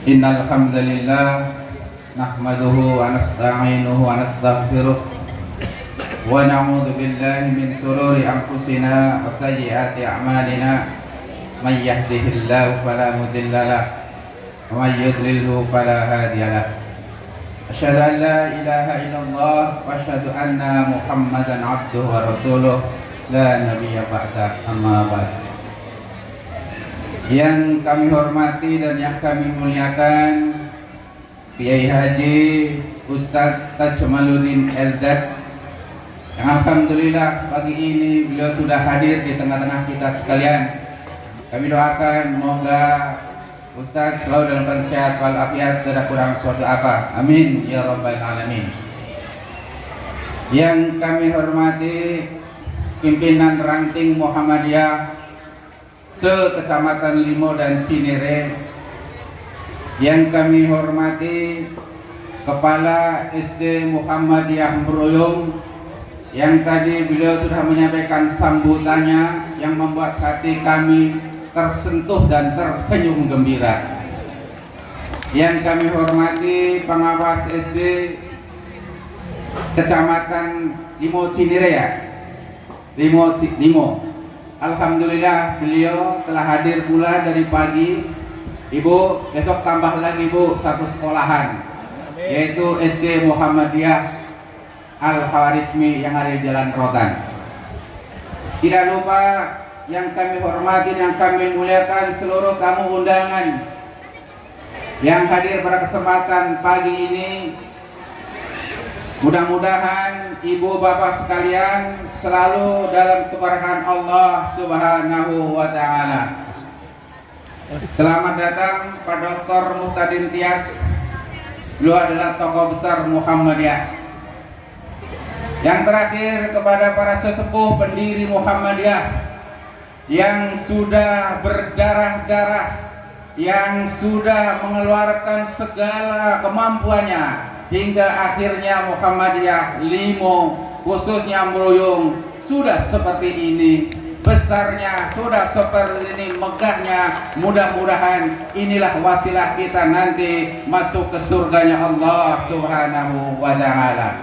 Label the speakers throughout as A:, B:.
A: Innal hamdalillah nahmaduhu wa nasta'inuhu wa nastaghfiruh wa na'udzu billahi min shururi anfusina wa sayyiati a'malina may yahdihillahu fala mudilla lahu wa may yudlilhu fala hadiya lahu. Asyhadu an la ilaha illallah wa asyhadu anna Muhammadan 'abduhu wa rasuluh la nabiyya ba'da, amma ba'd. Yang kami hormati dan yang kami muliakan Kiai Haji Ustadz Tajmaluddin LZ, yang alhamdulillah pagi ini beliau sudah hadir di tengah-tengah kita sekalian. Kami doakan moga Ustadz selalu dalam keadaan sehat walafiat, tidak kurang suatu apa, amin ya rabbal alamin. Yang kami hormati pimpinan ranting Muhammadiyah se-Kecamatan Limo dan Cinere, yang kami hormati Kepala SD Muhammadiyah Meroyong, yang tadi beliau sudah menyampaikan sambutannya yang membuat hati kami tersentuh dan tersenyum gembira. Yang kami hormati pengawas SD Kecamatan Limo Cinere, ya, Limo. Alhamdulillah beliau telah hadir pula dari pagi. Ibu, besok tambah lagi Bu satu sekolahan, yaitu SD Muhammadiyah Al-Khawarizmi yang ada di Jalan Rotan. Tidak lupa yang kami hormati, yang kami muliakan seluruh tamu undangan yang hadir pada kesempatan pagi ini. Mudah-mudahan ibu bapak sekalian selalu dalam keberkahan Allah Subhanahu wa ta'ala. Selamat datang Pak Dr. Muhtadin Tias. Beliau adalah tokoh besar Muhammadiyah. Yang terakhir kepada para sesepuh pendiri Muhammadiyah yang sudah berdarah-darah, yang sudah mengeluarkan segala kemampuannya hingga akhirnya Muhammadiyah Limo khususnya Meroyong sudah seperti ini, besarnya sudah seperti ini, megahnya. Mudah-mudahan inilah wasilah kita nanti masuk ke surganya Allah Subhanahu wa ta'ala.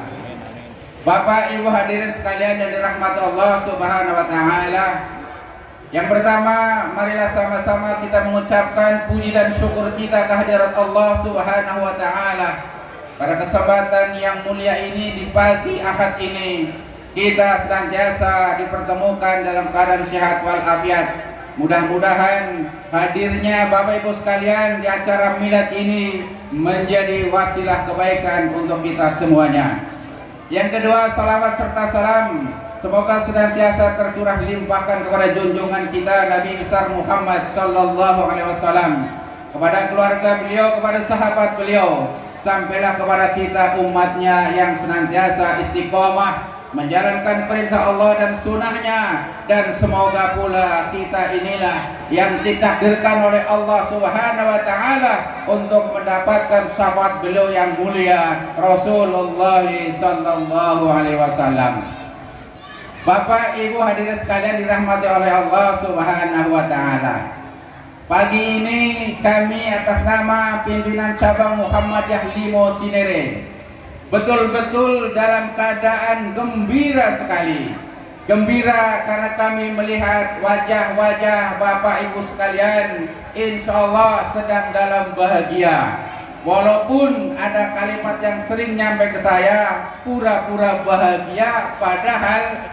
A: Bapak Ibu hadirin sekalian yang dirahmati Allah Subhanahu wa ta'ala, yang pertama marilah sama-sama kita mengucapkan puji dan syukur kita kehadirat Allah Subhanahu wa ta'ala. Pada kesempatan yang mulia ini, di pagi Ahad ini, kita senantiasa dipertemukan dalam keadaan sehat walafiat. Mudah-mudahan hadirnya Bapak Ibu sekalian di acara milad ini menjadi wasilah kebaikan untuk kita semuanya. Yang kedua, salawat serta salam semoga senantiasa tercurah limpahkan kepada junjungan kita Nabi besar Muhammad sallallahu alaihi wasallam, kepada keluarga beliau, kepada sahabat beliau, sampailah kepada kita umatnya yang senantiasa istiqomah menjalankan perintah Allah dan sunnahnya. Dan semoga pula kita inilah yang ditakdirkan oleh Allah Subhanahu wa ta'ala untuk mendapatkan syafaat beliau yang mulia Rasulullah sallallahu alaihi wasallam. Bapak Ibu hadirin sekalian dirahmati oleh Allah Subhanahu wa ta'ala, pagi ini kami atas nama pimpinan cabang Muhammadiyah Limo Cinere betul-betul dalam keadaan gembira sekali. Gembira karena kami melihat wajah-wajah Bapak Ibu sekalian insya Allah sedang dalam bahagia. Walaupun ada kalimat yang sering nyampe ke saya, pura-pura bahagia padahal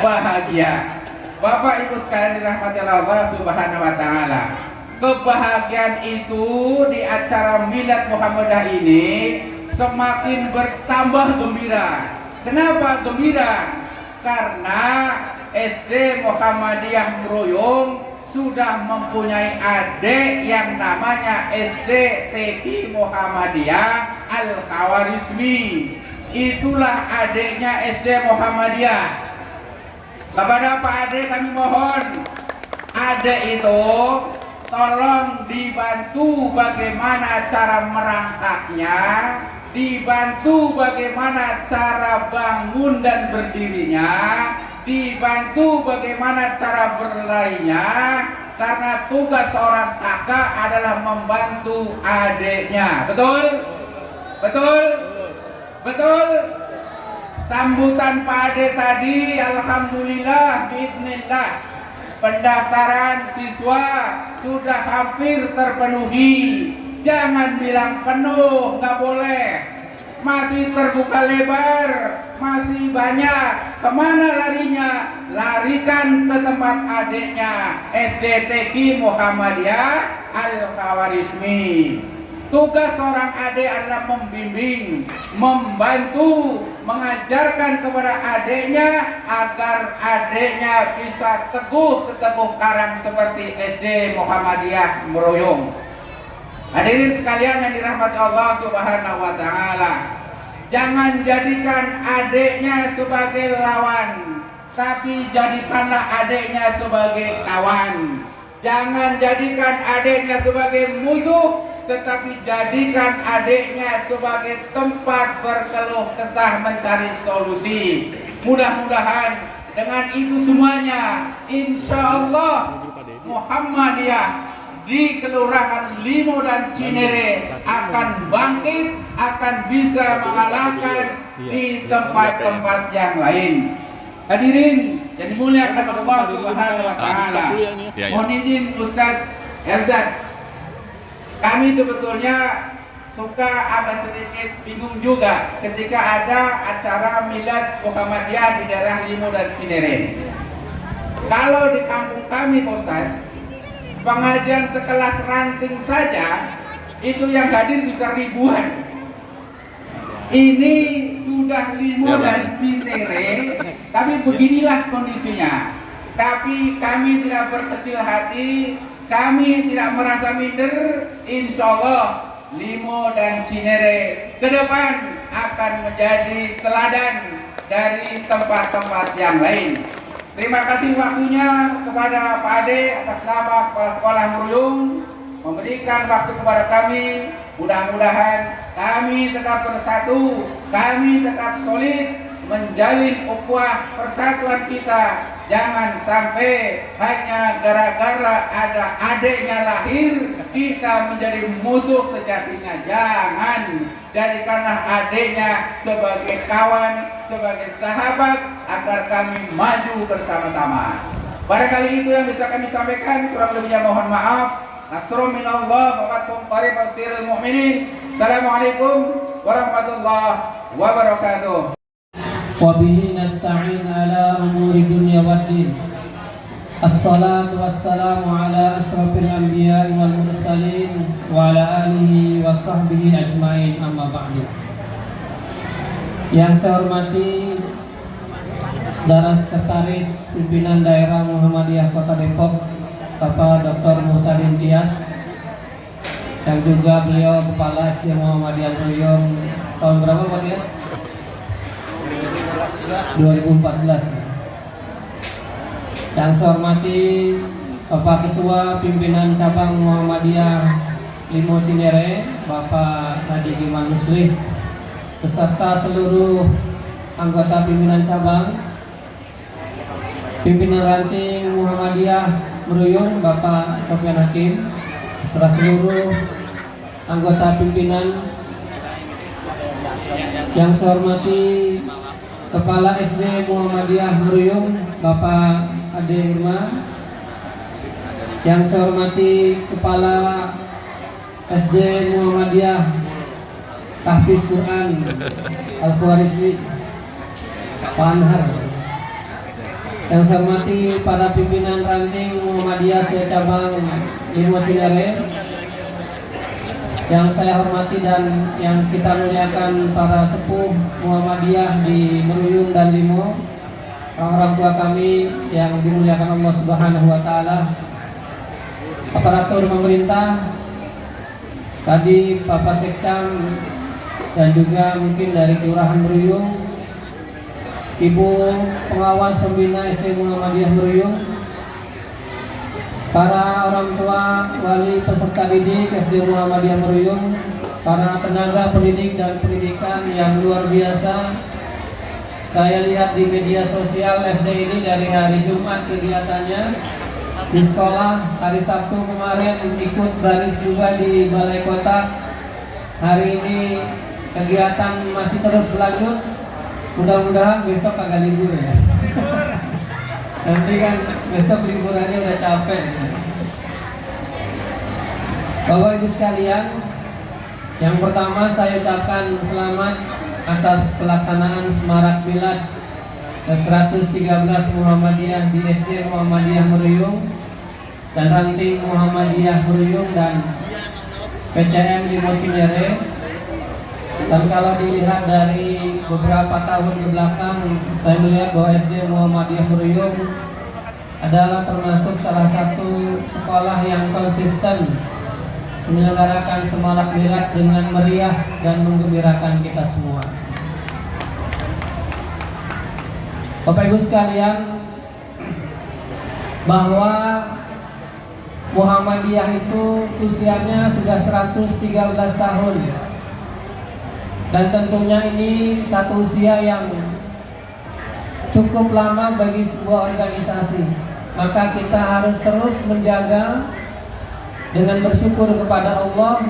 A: bahagia. Bapak Ibu sekalian dirahmati Allah Subhanahu wa ta'ala, kebahagiaan itu di acara milad Muhammadiyah ini semakin bertambah gembira. Kenapa gembira? Karena SD Muhammadiyah Meroyong sudah mempunyai adik yang namanya SD TK Muhammadiyah Al-Khawarizmi. Itulah adiknya SD Muhammadiyah. Kepada Pak Ade kami mohon, Ade itu tolong dibantu bagaimana cara merangkaknya, dibantu bagaimana cara bangun dan berdirinya, dibantu bagaimana cara berlarinya, karena tugas seorang kakak adalah membantu adiknya. Betul? Betul? Betul? Sambutan Pak Ade tadi, alhamdulillah, biidznillah, pendaftaran siswa sudah hampir terpenuhi. Jangan bilang penuh, nggak boleh. Masih terbuka lebar, masih banyak. Kemana larinya? Larikan ke tempat adiknya, SDTQ Muhammadiyah Al-Khawarizmi. Tugas seorang adik adalah membimbing, membantu, mengajarkan kepada adiknya agar adiknya bisa teguh seteguh karang seperti SD Muhammadiyah Meruyung. Hadirin sekalian yang dirahmati Allah Subhanahu wa taala, jangan jadikan adiknya sebagai lawan, tapi jadikanlah adiknya sebagai kawan. Jangan jadikan adiknya sebagai musuh, tetapi jadikan adiknya sebagai tempat berkeluh kesah mencari solusi. Mudah-mudahan dengan itu semuanya, insya Allah Muhammadiyah di Kelurahan Limo dan Cinere akan bangkit, akan bisa mengalahkan di tempat-tempat yang lain. Hadirin yang dimuliakan Allah Subhanahu wa taala. Mohon izin Ustaz Eldad, kami sebetulnya suka agak sedikit bingung juga ketika ada acara milad Muhammadiyah di daerah Limo dan Cinere. Kalau di kampung kami Pak Ustaz, pengajian sekelas ranting saja itu yang hadir bisa ribuan. Ini sudah Limo dan Cinere, tapi beginilah kondisinya. Tapi kami tidak berkecil hati, kami tidak merasa minder. Insya Allah Limo dan Cinere ke depan akan menjadi teladan dari tempat-tempat yang lain. Terima kasih waktunya kepada Pak Ade atas nama Kepala Sekolah Meruyung memberikan waktu kepada kami. Mudah-mudahan kami tetap bersatu, kami tetap solid menjalin ukhuwah persatuan kita. Jangan sampai hanya gara-gara ada adiknya lahir kita menjadi musuh sejatinya. Jangan, jadikanlah adiknya sebagai kawan, sebagai sahabat agar kami maju bersama-sama. Barangkali itu yang bisa kami sampaikan, kurang lebihnya mohon maaf. Nasrun minallah wa fathun qarib basiril mu'minin. Assalamualaikum warahmatullahi wabarakatuh.
B: Wabihi nasta'in ala umuri dunya waddin. Assalatu wassalamu ala asrafil anbiya wal mursalin wa ala alihi wa sahbihi ajmain, amma ba'du. Yang saya hormati Saudara Sekretaris Pimpinan Daerah Muhammadiyah Kota Depok, Bapak Dr. Muhtadin Tias, yang juga beliau Kepala SD Muhammadiyah Meruyung tahun berapa Pak Tias? 2014. Yang saya hormati Bapak Ketua Pimpinan Cabang Muhammadiyah Limo Cinere, Bapak Haji Giman Muslih, beserta seluruh anggota pimpinan cabang, pimpinan ranting Muhammadiyah Meruyung, Bapak Sofyan Hakim, beserta seluruh anggota pimpinan. Yang saya hormati Kepala SD Muhammadiyah Meruyung, Bapak Ade Irma. Yang saya hormati Kepala SD Muhammadiyah Tahfiz Quran Al-Khawarizmi, Pak Anhar. Yang saya hormati para pimpinan ranting Muhammadiyah se-cabang Limo Cinere. Yang saya hormati dan yang kita muliakan para sepuh Muhammadiyah di Meruyung dan Limo, orang tua kami yang dimuliakan Allah Subhanahu wa taala, aparatur pemerintah, tadi Bapak Sekcam dan juga mungkin dari Kelurahan Meruyung, Ibu pengawas pembina SD Muhammadiyah Meruyung, para orang tua, wali peserta didik SD Muhammadiyah Meruyung, para tenaga pendidik dan pendidikan yang luar biasa. Saya lihat di media sosial SD ini dari hari Jumat kegiatannya di sekolah. Hari Sabtu kemarin ikut baris juga di Balai Kota. Hari ini kegiatan masih terus berlanjut. Mudah-mudahan besok agak libur ya. Nanti kan besok liburannya udah capek. Bapak Ibu sekalian, yang pertama saya ucapkan selamat atas pelaksanaan Semarak Milad ke-113 Muhammadiyah di SD Muhammadiyah Meruyung dan Ranting Muhammadiyah Meruyung dan PCM di Mocinere. Dan kalau dilihat dari beberapa tahun ke belakang, saya melihat bahwa SD Muhammadiyah Meruyung adalah termasuk salah satu sekolah yang konsisten menyelenggarakan Semarak Milad dengan meriah dan menggembirakan kita semua. Bapak Ibu sekalian, bahwa Muhammadiyah itu usianya sudah 113 tahun. Dan tentunya ini satu usia yang cukup lama bagi sebuah organisasi. Maka kita harus terus menjaga dengan bersyukur kepada Allah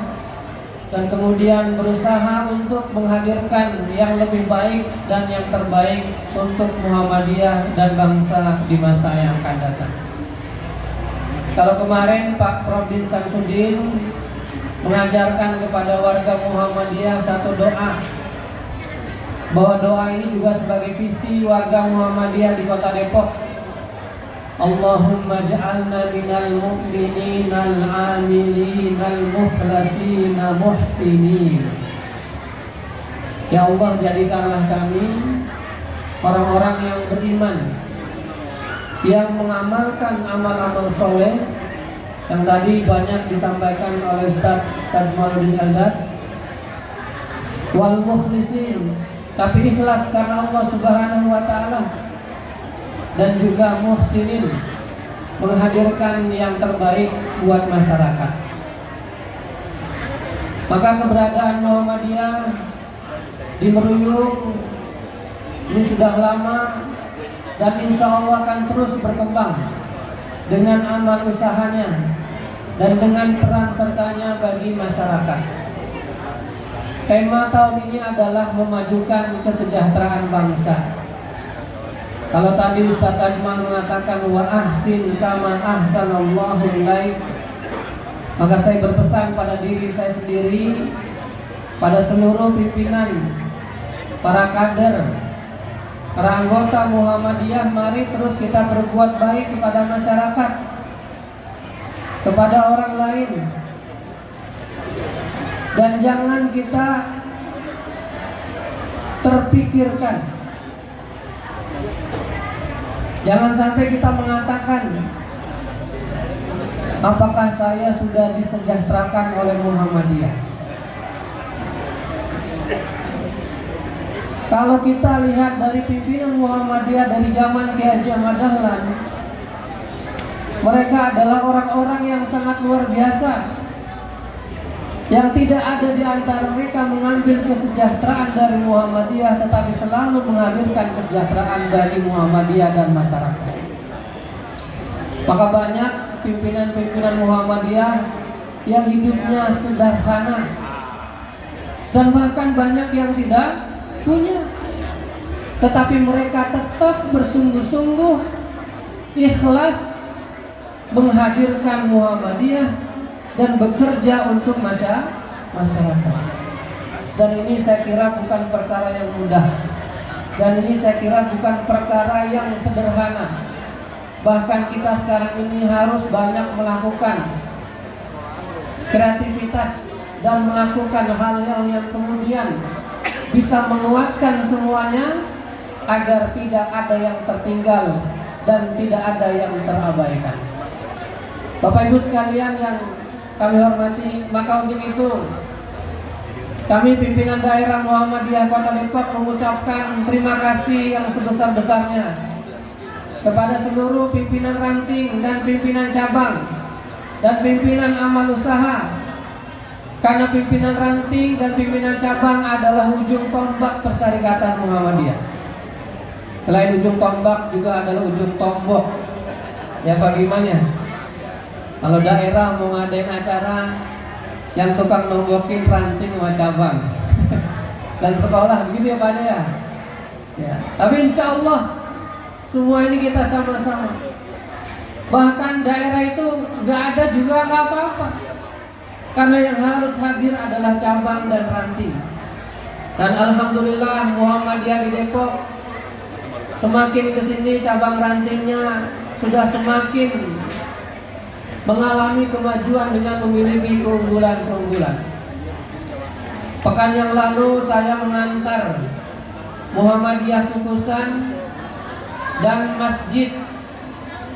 B: dan kemudian berusaha untuk menghadirkan yang lebih baik dan yang terbaik untuk Muhammadiyah dan bangsa di masa yang akan datang. Kalau kemarin Pak Prof. bin Samsudin mengajarkan kepada warga Muhammadiyah satu doa, bahwa doa ini juga sebagai visi warga Muhammadiyah di Kota Depok. Allahumma ja'alna minal mu'minina al-amilina al-mukhlasina muhsinin. Ya Allah, jadikanlah kami orang-orang yang beriman, yang mengamalkan amal-amal soleh yang tadi banyak disampaikan oleh Ustaz Tajmaluddin Aldad, wal mukhlisin, tapi ikhlas karena Allah Subhanahu wa Ta'ala, dan juga muhsinin, menghadirkan yang terbaik buat masyarakat. Maka keberadaan Muhammadiyah di Meruyung ini sudah lama dan insya Allah akan terus berkembang dengan amal usahanya dan dengan peran sertanya bagi masyarakat. Tema tahun ini adalah memajukan kesejahteraan bangsa. Kalau tadi Ustaz Tajman mengatakan wa ahsin kama ahsanallahu ilaik, maka saya berpesan pada diri saya sendiri, pada seluruh pimpinan, para kader, para anggota Muhammadiyah, mari terus kita berbuat baik kepada masyarakat, kepada orang lain, dan jangan kita terpikirkan. Jangan sampai kita mengatakan, apakah saya sudah disejahterakan oleh Muhammadiyah? Kalau kita lihat dari pimpinan Muhammadiyah dari zaman Kiai Haji Ahmad Dahlan, mereka adalah orang-orang yang sangat luar biasa, yang tidak ada di antara mereka mengambil kesejahteraan dari Muhammadiyah, tetapi selalu menghadirkan kesejahteraan bagi Muhammadiyah dan masyarakat. Maka banyak pimpinan-pimpinan Muhammadiyah yang hidupnya sederhana, dan bahkan banyak yang tidak punya, tetapi mereka tetap bersungguh-sungguh ikhlas menghadirkan Muhammadiyah dan bekerja untuk masyarakat. Dan ini saya kira bukan perkara yang mudah, dan ini saya kira bukan perkara yang sederhana. Bahkan kita sekarang ini harus banyak melakukan kreativitas dan melakukan hal-hal yang kemudian bisa menguatkan semuanya, agar tidak ada yang tertinggal dan tidak ada yang terabaikan. Bapak Ibu sekalian yang kami hormati, maka untuk itu kami pimpinan daerah Muhammadiyah Kota Depok mengucapkan terima kasih yang sebesar-besarnya kepada seluruh pimpinan ranting dan pimpinan cabang dan pimpinan amal usaha, karena pimpinan ranting dan pimpinan cabang adalah ujung tombak persyarikatan Muhammadiyah. Selain ujung tombak juga adalah ujung tombok. Ya, bagaimana? Kalau daerah mau ngadain acara, yang tukang nonggokin ranting sama cabang dan sekolah, begitu ya Pak ya. Ya, tapi insya Allah semua ini kita sama-sama. Bahkan daerah itu nggak ada juga nggak apa-apa, karena yang harus hadir adalah cabang dan ranting. Dan alhamdulillah Muhammadiyah di Depok semakin kesini cabang rantingnya sudah semakin mengalami kemajuan dengan memiliki keunggulan-keunggulan. Pekan yang lalu saya mengantar Muhammadiyah Kukusan dan Masjid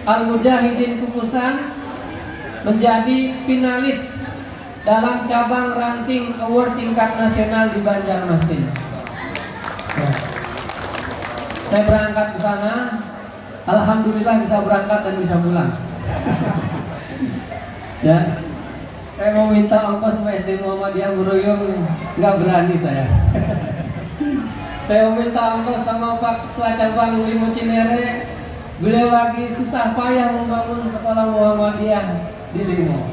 B: Al-Mujahidin Kukusan menjadi finalis dalam cabang ranting award tingkat nasional di Banjarmasin. Saya berangkat ke sana, alhamdulillah bisa berangkat dan bisa pulang. Ya, saya mau minta ongkos sama SD Muhammadiyah Muruyung, nggak berani saya. Saya mau minta ongkos sama Pak Ketua Cabang Limo Cinere, beliau lagi susah payah membangun sekolah Muhammadiyah di Limo.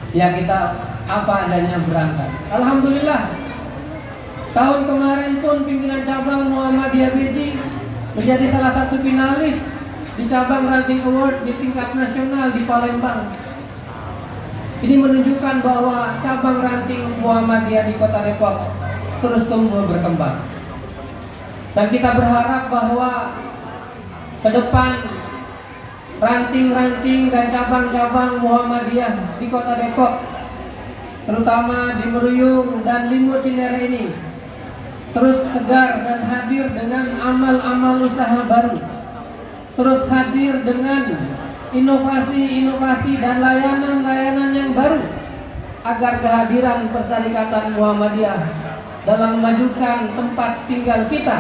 B: Ya kita apa adanya berangkat. Alhamdulillah, tahun kemarin pun pimpinan cabang Muhammadiyah Beji menjadi salah satu finalis di cabang ranting award di tingkat nasional di Palembang. Ini menunjukkan bahwa cabang ranting Muhammadiyah di Kota Depok terus tumbuh berkembang. Dan kita berharap bahwa ke depan ranting-ranting dan cabang-cabang Muhammadiyah di Kota Depok, terutama di Meruyung dan Limo Cinere ini, terus segar dan hadir dengan amal-amal usaha baru, terus hadir dengan inovasi-inovasi dan layanan-layanan yang baru, agar kehadiran Perserikatan Muhammadiyah dalam memajukan tempat tinggal kita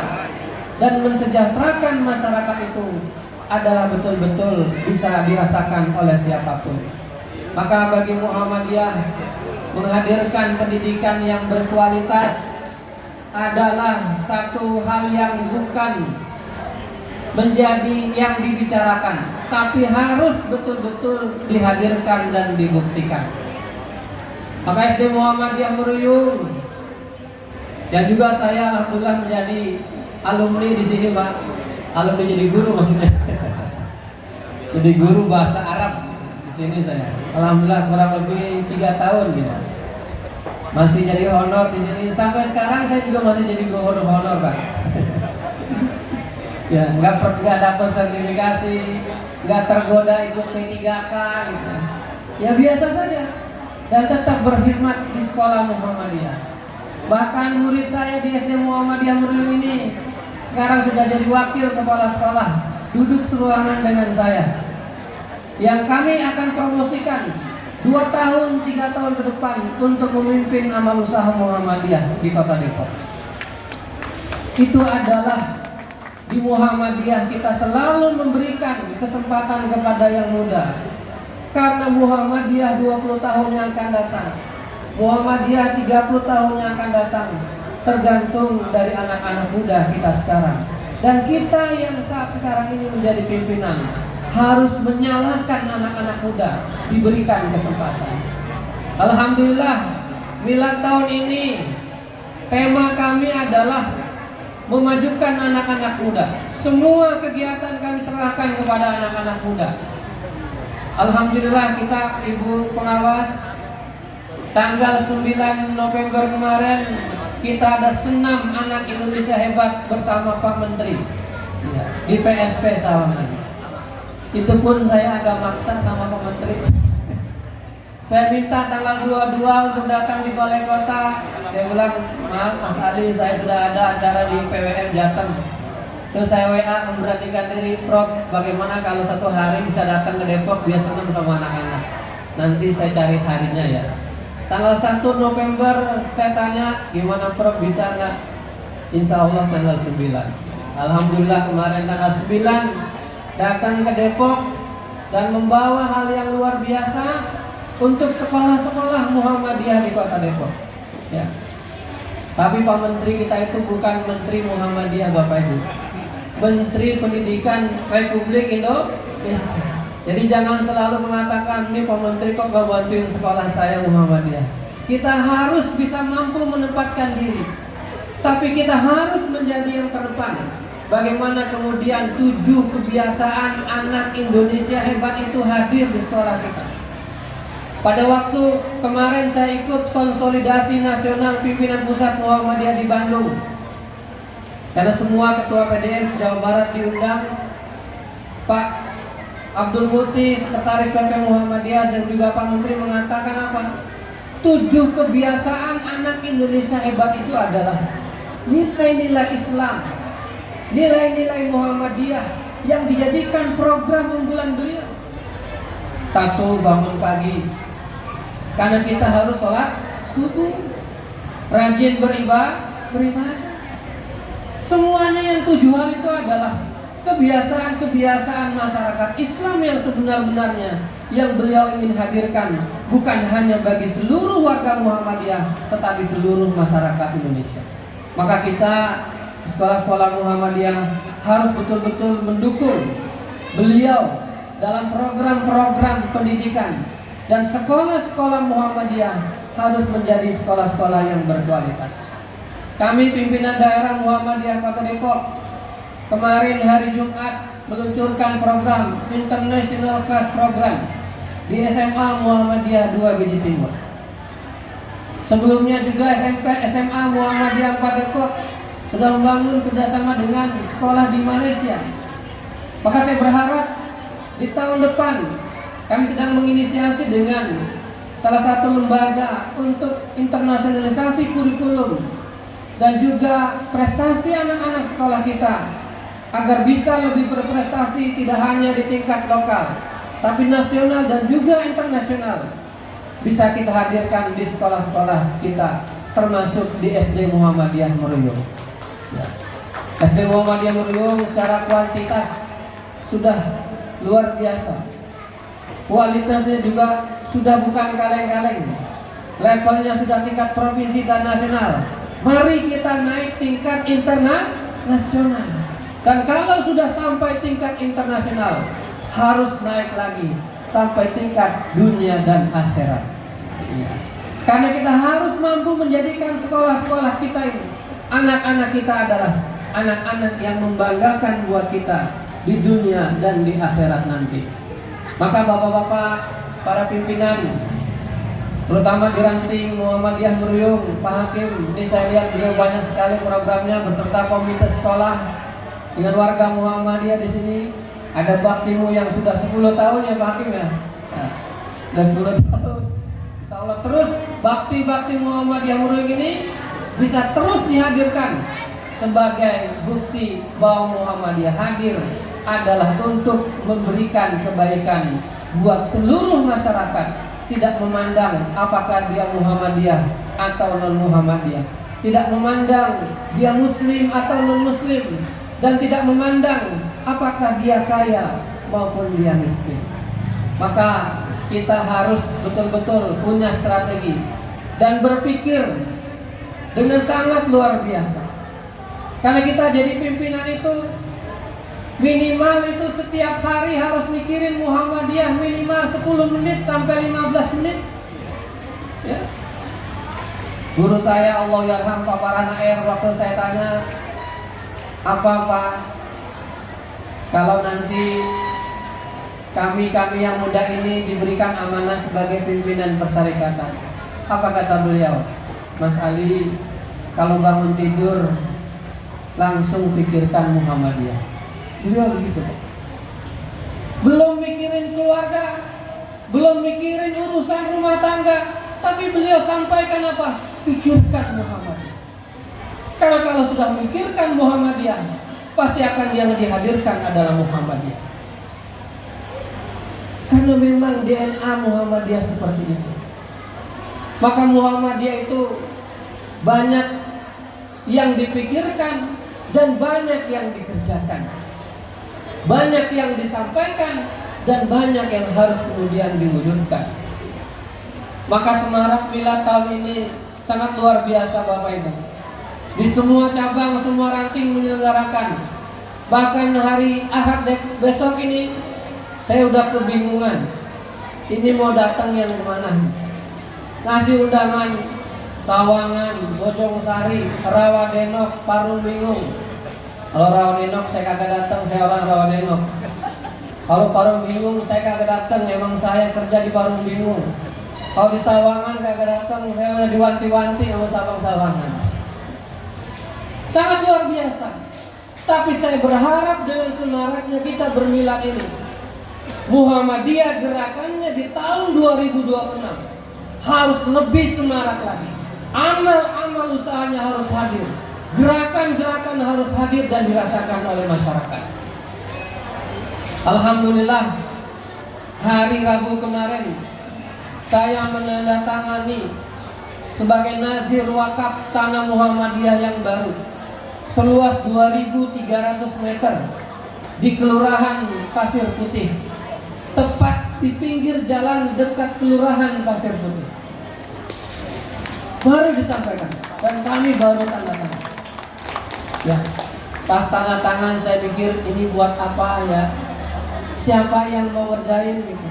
B: dan mensejahterakan masyarakat itu adalah betul-betul bisa dirasakan oleh siapapun. Maka bagi Muhammadiyah, menghadirkan pendidikan yang berkualitas adalah satu hal yang bukan menjadi yang dibicarakan, tapi harus betul-betul dihadirkan dan dibuktikan. Maka SD Muhammadiyah Meruyung, dan juga saya alhamdulillah menjadi alumni di sini, Pak. Alumni jadi guru maksudnya. Jadi guru bahasa Arab di sini saya. Alhamdulillah kurang lebih 3 tahun gitu. Masih jadi honor di sini. Sampai sekarang saya juga masih jadi guru honor, Pak. Ya, nggak dapat sertifikasi, nggak tergoda ikut P3K gitu. Ya biasa saja. Dan tetap berkhidmat di sekolah Muhammadiyah. Bahkan murid saya di SD Muhammadiyah Meruyung ini sekarang sudah jadi wakil kepala sekolah, duduk seruangan dengan saya. Yang kami akan promosikan 2 tahun, 3 tahun ke depan untuk memimpin amal usaha Muhammadiyah di Kota Depok. Itu adalah di Muhammadiyah kita selalu memberikan kesempatan kepada yang muda. Karena Muhammadiyah 20 tahun yang akan datang, Muhammadiyah 30 tahun yang akan datang, tergantung dari anak-anak muda kita sekarang. Dan kita yang saat sekarang ini menjadi pimpinan harus menyalahkan anak-anak muda, diberikan kesempatan. Alhamdulillah, milad tahun ini tema kami adalah memajukan anak-anak muda. Semua kegiatan kami serahkan kepada anak-anak muda. Alhamdulillah kita Ibu Pengawas, tanggal 9 November kemarin kita ada senam anak Indonesia hebat bersama Pak Menteri ya, di PSP Sawangan. Itu pun saya agak maksa sama Pak Menteri. Saya minta tanggal 22 untuk datang di Balai Kota. Dia bilang, maaf Mas Ali, saya sudah ada acara di PWM Jateng. Terus saya WA memberanikan diri, Prof, bagaimana kalau satu hari bisa datang ke Depok biar senam sama anak-anak. Nanti saya cari harinya ya. Tanggal 1 November saya tanya, gimana Prof bisa nggak? Insya Allah tanggal 9. Alhamdulillah kemarin tanggal 9 datang ke Depok dan membawa hal yang luar biasa untuk sekolah-sekolah Muhammadiyah di Kota Depok. Ya. Tapi Pak Menteri kita itu bukan Menteri Muhammadiyah Bapak Ibu, Menteri Pendidikan Republik Indonesia. Jadi jangan selalu mengatakan, ini Pak Menteri kok gak bantuin sekolah saya Muhammadiyah. Kita harus bisa mampu menempatkan diri, tapi kita harus menjadi yang terdepan. Bagaimana kemudian 7 kebiasaan anak Indonesia hebat itu hadir di sekolah kita. Pada waktu kemarin saya ikut konsolidasi nasional pimpinan pusat Muhammadiyah di Bandung, karena semua ketua PDM Jawa Barat diundang. Pak Abdul Muti, Sekretaris PP Muhammadiyah, dan juga Pak Menteri mengatakan apa? 7 kebiasaan anak Indonesia hebat itu adalah nilai-nilai Islam, nilai-nilai Muhammadiyah yang dijadikan program unggulan beliau. 1, bangun pagi, karena kita harus sholat subuh. Rajin beribadah. Semuanya yang 7 hal itu adalah kebiasaan-kebiasaan masyarakat Islam yang sebenar-benarnya, yang beliau ingin hadirkan bukan hanya bagi seluruh warga Muhammadiyah, tetapi seluruh masyarakat Indonesia. Maka kita sekolah-sekolah Muhammadiyah harus betul-betul mendukung beliau dalam program-program pendidikan, dan sekolah-sekolah Muhammadiyah harus menjadi sekolah-sekolah yang berkualitas. Kami pimpinan daerah Muhammadiyah Kota Depok kemarin hari Jumat meluncurkan program International Class Program di SMA Muhammadiyah 2 Biji Timur. Sebelumnya juga SMA Muhammadiyah 4 Depok sudah membangun kerjasama dengan sekolah di Malaysia. Maka saya berharap di tahun depan kami sedang menginisiasi dengan salah satu lembaga untuk internasionalisasi kurikulum dan juga prestasi anak-anak sekolah kita, agar bisa lebih berprestasi tidak hanya di tingkat lokal, tapi nasional dan juga internasional. Bisa kita hadirkan di sekolah-sekolah kita, termasuk di SD Muhammadiyah Meruyung. Ya. SD Muhammadiyah Meruyung secara kuantitas sudah luar biasa, kualitasnya juga sudah bukan kaleng-kaleng, levelnya sudah tingkat provinsi dan nasional. Mari kita naik tingkat internasional. Dan kalau sudah sampai tingkat internasional, harus naik lagi sampai tingkat dunia dan akhirat. Karena kita harus mampu menjadikan sekolah-sekolah kita ini, anak-anak kita adalah anak-anak yang membanggakan buat kita di dunia dan di akhirat nanti. Maka bapak-bapak, para pimpinan, terutama di ranting Muhammadiyah Meruyung, Pak Hakim, ini saya lihat beliau banyak sekali programnya beserta komite sekolah. Dengan warga Muhammadiyah di sini, ada baktimu yang sudah 10 tahun ya Pak Hakim ya. Nah, sudah 10 tahun. Insya Allah terus bakti Muhammadiyah Meruyung ini bisa terus dihadirkan sebagai bukti bahwa Muhammadiyah hadir adalah untuk memberikan kebaikan buat seluruh masyarakat, tidak memandang apakah dia Muhammadiyah atau non Muhammadiyah, tidak memandang dia Muslim atau non Muslim, dan tidak memandang apakah dia kaya maupun dia miskin. Maka kita harus betul-betul punya strategi dan berpikir dengan sangat luar biasa. Karena kita jadi pimpinan itu minimal itu setiap hari harus mikirin Muhammadiyah minimal 10 menit sampai 15 menit. Ya. Guru saya Allah yarham Pak Farhan Air, waktu saya tanya, apa Pak, kalau nanti kami yang muda ini diberikan amanah sebagai pimpinan persyarikatan, apa kata beliau? Mas Ali, kalau bangun tidur langsung pikirkan Muhammadiyah. Beliau begitu Pak. Belum mikirin keluarga, belum mikirin urusan rumah tangga, tapi beliau sampaikan apa? Pikirkan Muhammadiyah. Karena kalau sudah memikirkan Muhammadiyah, pasti akan yang dihadirkan adalah Muhammadiyah. Karena memang DNA Muhammadiyah seperti itu. Maka Muhammadiyah itu banyak yang dipikirkan dan banyak yang dikerjakan, banyak yang disampaikan dan banyak yang harus kemudian diwujudkan. Maka semarak milad tahun ini sangat luar biasa Bapak Ibu. Di semua cabang, semua ranting menyelenggarakan. Bahkan hari Ahad besok ini Saya udah kebingungan. Ini mau datang yang kemana? Ngasih undangan Sawangan, Bojong Sari, Rawadenok, Parung Bingung. Kalau Rawadenok saya kagak datang, saya orang Rawadenok. Kalau Parung Bingung saya kagak datang, emang saya kerja di Parung Bingung. Kalau di Sawangan kagak datang, saya udah diwanti-wanti sama Sabang Sawangan. Sangat luar biasa. Tapi saya berharap dengan semaraknya kita bermilad ini, Muhammadiyah gerakannya di tahun 2026 harus lebih semarak lagi. Amal-amal usahanya harus hadir, gerakan-gerakan harus hadir dan dirasakan oleh masyarakat. Alhamdulillah, hari Rabu kemarin saya menandatangani sebagai nazir wakaf tanah Muhammadiyah yang baru seluas 2.300 meter di Kelurahan Pasir Putih, tepat di pinggir jalan dekat Kelurahan Pasir Putih. Baru disampaikan dan kami baru tanda tangan. Ya, pas tanda tangan saya pikir ini buat apa ya? Siapa yang mau ngerjain gitu?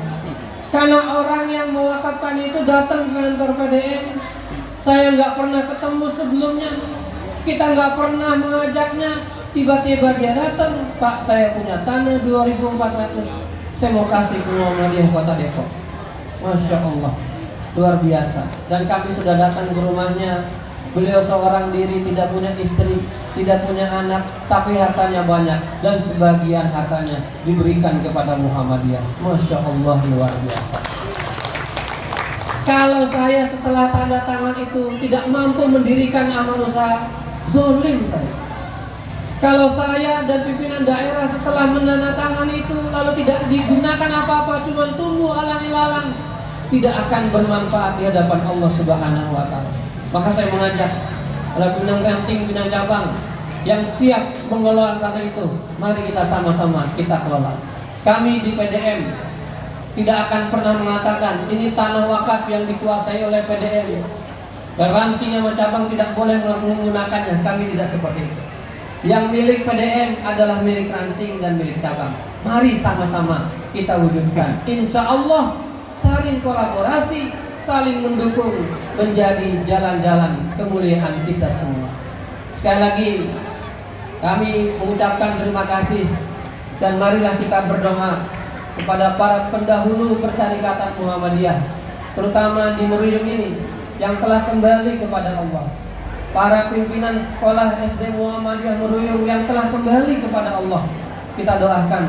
B: Karena orang yang mewakafkan itu datang ke kantor PDM, saya nggak pernah ketemu sebelumnya, kita nggak pernah mengajaknya. Tiba-tiba dia datang, Pak, saya punya tanah 2.400, saya mau kasih ke Muhammadiyah Kota Depok. Masya Allah, luar biasa. Dan kami sudah datang ke rumahnya. Beliau seorang diri, tidak punya istri, tidak punya anak, tapi hartanya banyak dan sebagian hartanya diberikan kepada Muhammadiyah. Masya Allah, luar biasa. Kalau saya setelah tanda tangan itu tidak mampu mendirikan amal usaha, zolim saya. Kalau saya dan pimpinan daerah setelah menandatangani itu lalu tidak digunakan apa-apa, cuma tumbuh alang-ilalang, tidak akan bermanfaat di hadapan Allah Subhanahu wa Ta'ala. Maka saya mengajak oleh pimpinan ranting, pimpinan cabang yang siap mengelola tanah itu, mari kita sama-sama kita kelola. Kami di PDM tidak akan pernah mengatakan ini tanah wakaf yang dikuasai oleh PDM, ranting sama cabang tidak boleh menggunakannya. Kami tidak seperti itu. Yang milik PDM adalah milik ranting dan milik cabang. Mari sama-sama kita wujudkan. Insya Allah saling kolaborasi, saling mendukung, menjadi jalan-jalan kemuliaan kita semua. Sekali lagi kami mengucapkan terima kasih dan marilah kita berdoa kepada para pendahulu Persyarikatan Muhammadiyah, terutama di Meruyung ini yang telah kembali kepada Allah. Para pimpinan sekolah SD Muhammadiyah Meruyung yang telah kembali kepada Allah, kita doakan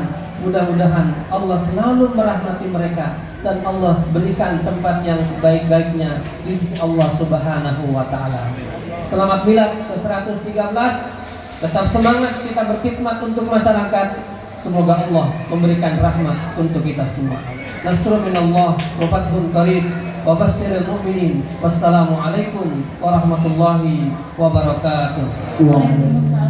B: mudah-mudahan Allah selalu merahmati mereka dan Allah berikan tempat yang sebaik-baiknya di sisi Allah Subhanahu wa Ta'ala. Selamat milad ke-113. Tetap semangat kita berkhidmat untuk masyarakat. Semoga Allah memberikan rahmat untuk kita semua. Nasrun minallah wa fathun qarib wa basyiril mu'minin. Wassalamualaikum warahmatullahi wabarakatuh.
C: Waalaikumsalam.